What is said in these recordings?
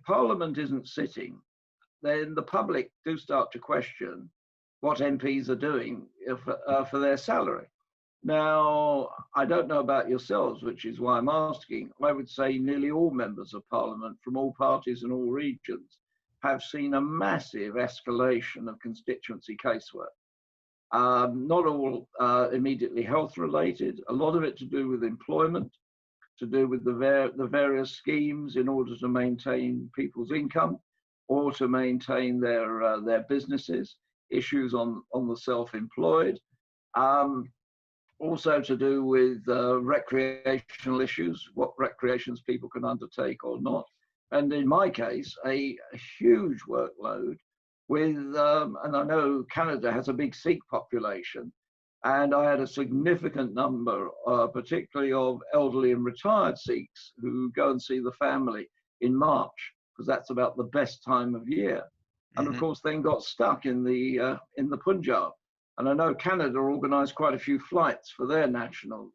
Parliament isn't sitting, then the public do start to question what MPs are doing for their salary. Now, I don't know about yourselves, which is why I'm asking. I would say nearly all members of Parliament from all parties and all regions have seen a massive escalation of constituency casework. Not all immediately health related, a lot of it to do with employment, to do with the various schemes in order to maintain people's income or to maintain their businesses, issues on the self-employed. Also to do with recreational issues, what recreations people can undertake or not. And in my case, a huge workload with, and I know Canada has a big Sikh population, and I had a significant number, particularly of elderly and retired Sikhs who go and see the family in March, because that's about the best time of year. And of course, then got stuck in the Punjab. And I know Canada organised quite a few flights for their nationals,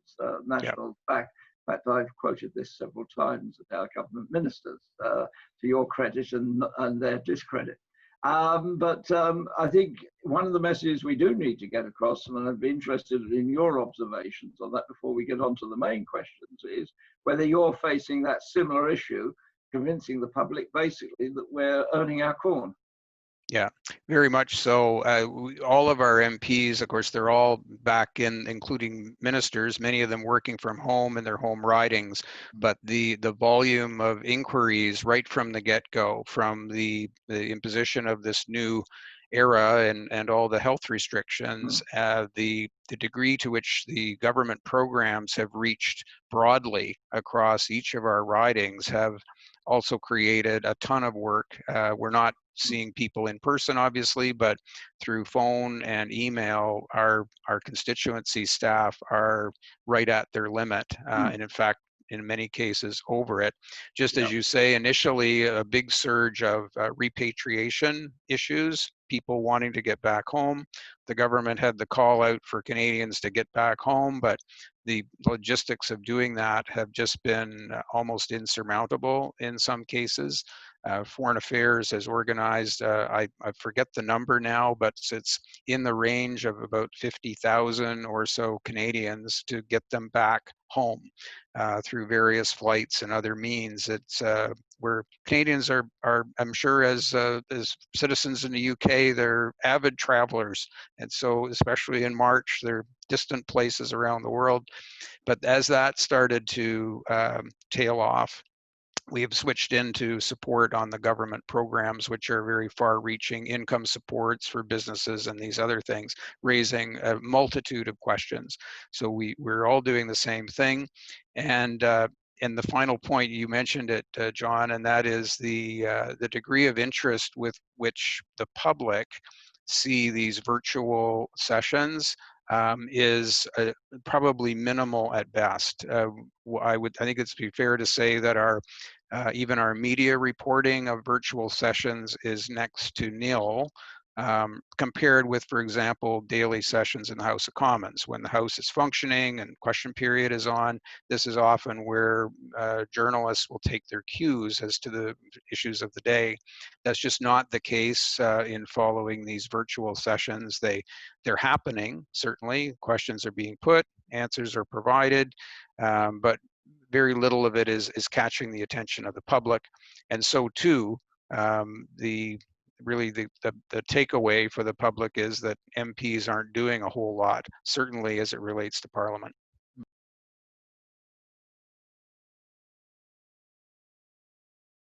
back. In fact, I've quoted this several times at our government ministers, to your credit and their discredit. But I think one of the messages we do need to get across, and I'd be interested in your observations on that before we get on to the main questions, is whether you're facing that similar issue, convincing the public basically that we're earning our corn. Yeah, very much so. All of our MPs, of course, they're all back in, including ministers, many of them working from home in their home ridings. But the volume of inquiries right from the get-go, from the imposition of this new era and all the health restrictions, the degree to which the government programs have reached broadly across each of our ridings have also created a ton of work. We're not seeing people in person, obviously, but through phone and email, our constituency staff are right at their limit, and in fact, in many cases, over it. Just as you say, initially a big surge of repatriation issues, people wanting to get back home. The government had the call out for Canadians to get back home, but the logistics of doing that have just been almost insurmountable in some cases. Foreign Affairs has organized, I forget the number now, but it's in the range of about 50,000 or so Canadians to get them back home through various flights and other means. It's where Canadians are, I'm sure, as citizens in the UK, they're avid travelers, and so especially in March, they're distant places around the world. But as that started to tail off, we have switched into support on the government programs, which are very far-reaching income supports for businesses and these other things, raising a multitude of questions. So we're all doing the same thing. And the final point, you mentioned it, John, and that is the degree of interest with which the public see these virtual sessions is probably minimal at best. I think it's fair to say that even our media reporting of virtual sessions is next to nil, compared with, for example, daily sessions in the House of Commons. When the House is functioning and question period is on, this is often where journalists will take their cues as to the issues of the day. That's just not the case in following these virtual sessions. They're happening, certainly. Questions are being put, answers are provided, but very little of it is catching the attention of the public. And so too, the takeaway for the public is that MPs aren't doing a whole lot, certainly as it relates to Parliament.